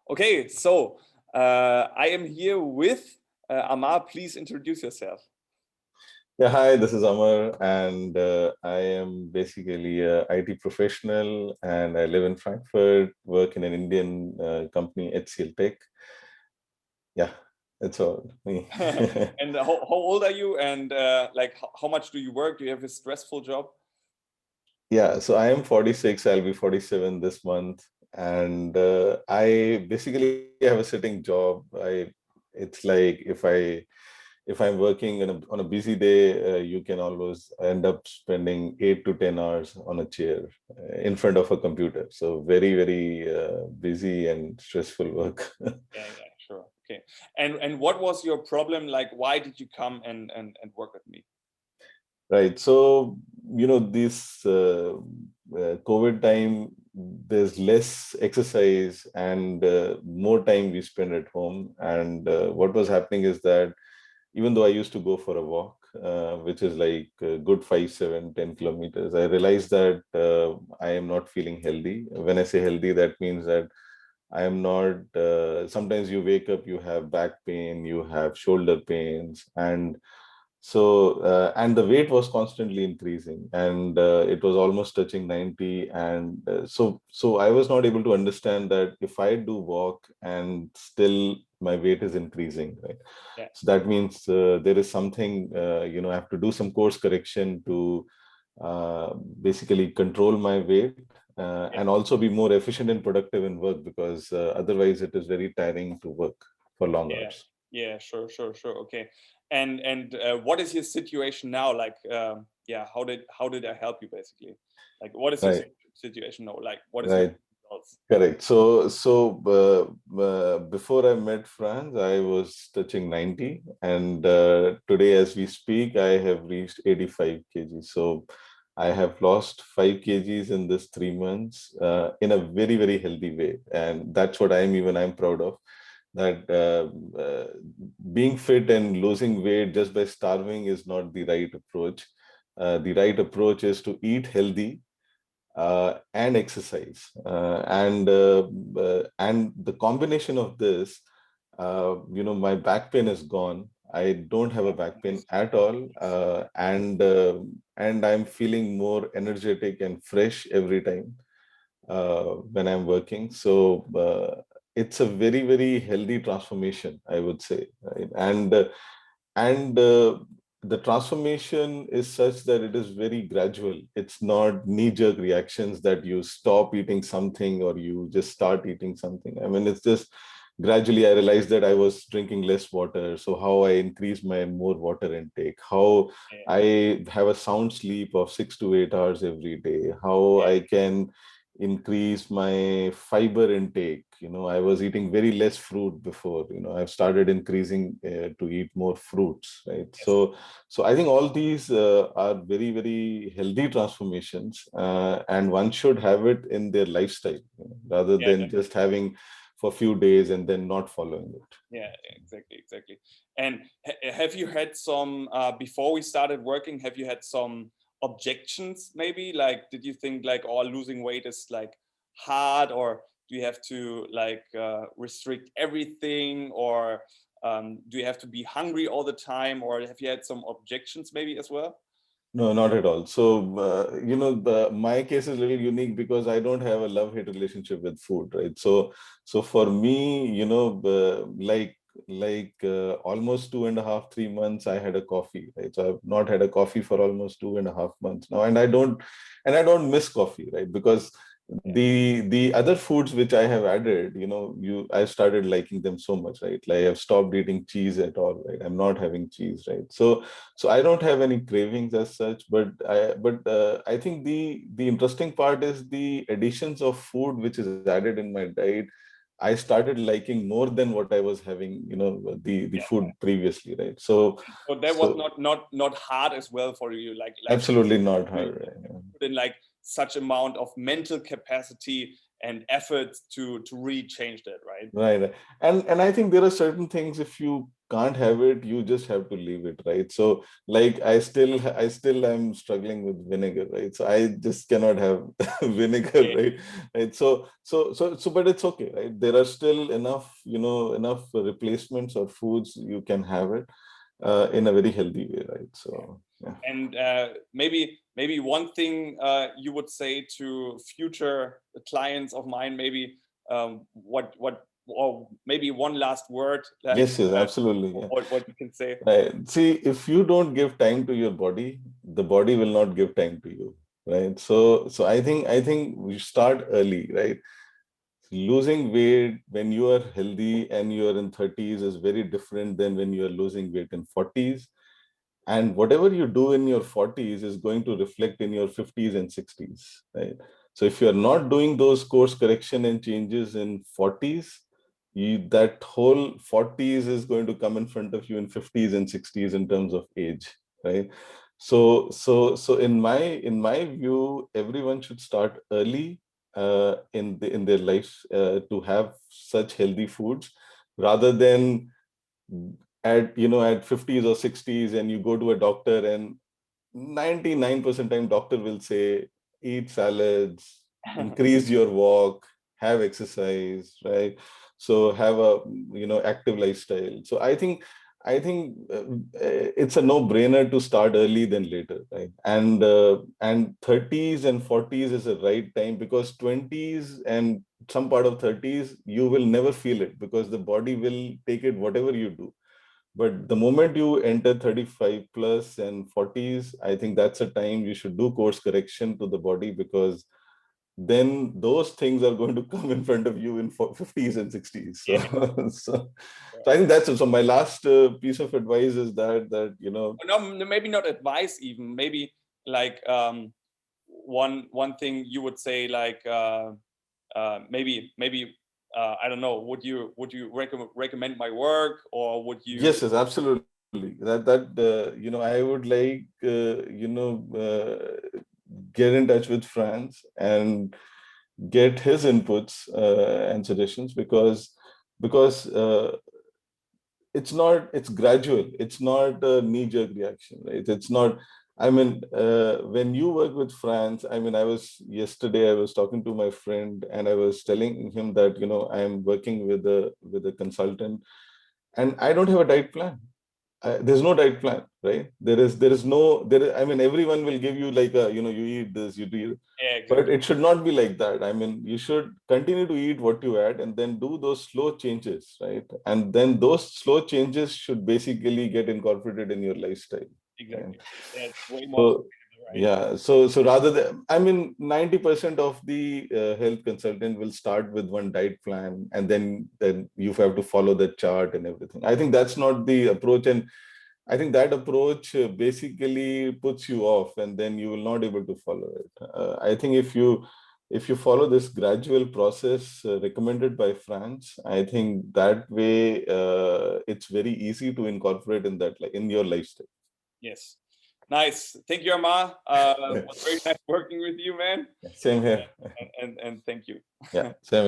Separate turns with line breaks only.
Okay, so I am here with Amar. Please introduce yourself.
Yeah, hi, this is Amar, and I am basically a IT professional, and I live in Frankfurt, work in an Indian company, HCL Tech. Yeah, that's all me.
And how old are you? And like, how much do you work? Do you have a stressful job?
Yeah, so I am 46, I'll be 47 this month, and I basically have a sitting job. It's like if I'm working on a busy day, you can always end up spending 8 to 10 hours on a chair in front of a computer. So very busy and stressful work.
Yeah, sure. Okay. And what was your problem? Like, why did you come and work with me?
Right. So, this COVID time, there's less exercise and more time we spend at home. And what was happening is that even though I used to go for a walk, which is like a good 5, 7, 10 kilometers, I realized that I am not feeling healthy. When I say healthy, that means that I am not, sometimes you wake up, you have back pain, you have shoulder pains, and the weight was constantly increasing, and it was almost touching 90. And so I was not able to understand that if I do walk and still my weight is increasing, right?
Yeah.
So that means there is something, I have to do some course correction to basically control my weight,
Yeah.
and also be more efficient and productive in work, because otherwise it is very tiring to work for long
Yeah.
hours.
Yeah. Sure. Okay. And what is your situation now? Like, yeah, how did I help you basically? Like, what is your
Right,
situation now? Like, what is your
right.
results?
Correct. Before I met Franz, I was touching 90, and today, as we speak, I have reached 85 kgs. So I have lost 5 kgs in this 3 months in a very healthy way, and that's what I'm proud of. That being fit and losing weight just by starving is not the right approach. The right approach is to eat healthy and exercise, and the combination of this, my back pain is gone. I don't have a back pain
Nice.
at all, and I'm feeling more energetic and fresh every time when I'm working. So it's a very healthy transformation, I would say, right? And the transformation is such that it is very gradual. It's not knee-jerk reactions that you stop eating something or you just start eating something. I mean, it's just gradually I realized that I was drinking less water. So how I increase my more water intake, how
Yeah.
I have a sound sleep of 6 to 8 hours every day, how
Yeah.
I can increase my fiber intake. I was eating very less fruit before. I've started increasing to eat more fruits, right?
Yes.
So I think all these are very healthy transformations, and one should have it in their lifestyle, rather
Yeah.
than just having for a few days and then not following it.
Yeah, exactly. And have you had some before we started working? Have you had some objections? Maybe like, did you think like, oh, losing weight is like hard, or do you have to like restrict everything, or do you have to be hungry all the time, or have you had some objections maybe as well?
No, not at all. So, my case is a little unique because I don't have a love-hate relationship with food, right? So for me, almost 2.5, 3 months, I had a coffee, right? So I've not had a coffee for almost 2.5 months now, and I don't miss coffee, right? Because
Yeah,
the other foods which I have added, I started liking them so much, right? Like I've stopped eating cheese at all, right? I'm not having cheese, right? So I don't have any cravings as such, but I think the interesting part is the additions of food which is added in my diet. I started liking more than what I was having, the
yeah.
food previously, right? So
So that was
so
not hard as well for you, like
absolutely not
you
hard. Right?
put in like such amount of mental capacity effort to really change that, right?
Right. And I think there are certain things, if you can't have it, you just have to leave it, right? So like I still am struggling with vinegar, right? So I just cannot have vinegar,
Yeah.
right? Right. So but it's okay, right? There are still enough, enough replacements or foods you can have it in a very healthy way, right? So yeah.
And maybe one thing you would say to future clients of mine, maybe what or maybe one last word, like
Yes, absolutely. Yeah.
what you can say.
Right. See, if you don't give time to your body, the body will not give time to you, right? So I think we start early, right? Losing weight when you are healthy and you are in 30s is very different than when you are losing weight in 40s. And whatever you do in your 40s is going to reflect in your 50s and 60s, right? So if you're not doing those course correction and changes in 40s, that whole 40s is going to come in front of you in 50s and 60s in terms of age, right? So in my view, everyone should start early in their lives to have such healthy foods, rather than at 50s or 60s, and you go to a doctor, and 99% time doctor will say eat salads, increase your walk, have exercise, right? So have a active lifestyle. So I think it's a no-brainer to start early than later, right? And 30s and 40s is the right time, because 20s and some part of 30s you will never feel it, because the body will take it whatever you do. But the moment you enter 35 plus and 40s, I think that's a time you should do course correction to the body, because then those things are going to come in front of you in 50s and 60s. So,
Yeah.
so I think that's it. So my last piece of advice is that.
No, maybe not advice even. Maybe like one thing you would say, like maybe I don't know. Would you recommend my work, or would you?
Yes, yes, absolutely. That I would like get in touch with Franz and get his inputs and suggestions, because it's gradual. It's not a knee-jerk reaction, right? It's not. I mean, when you work with Franz, I mean, yesterday I was talking to my friend, and I was telling him that I am working with a consultant, and I don't have a diet plan. There's no diet plan, right? There is no there is, I mean, everyone will give you like you eat this, you do,
Yeah,
but
exactly.
it should not be like that. I mean, you should continue to eat what you add, and then do those slow changes, right? And then those slow changes should basically get incorporated in your lifestyle, right?
Exactly. That's way more
So
sustainable, right?
yeah, so rather than, I mean, 90% of the health consultant will start with one diet plan, and then you have to follow the chart and everything. I think that's not the approach, and I think that approach basically puts you off, and then you will not able to follow it. I think if you follow this gradual process recommended by France, I think that way it's very easy to incorporate in that, like in your lifestyle.
Yes. Nice. Thank you, Amar. It was very nice working with you, man.
Same here.
And thank you.
Yeah, same.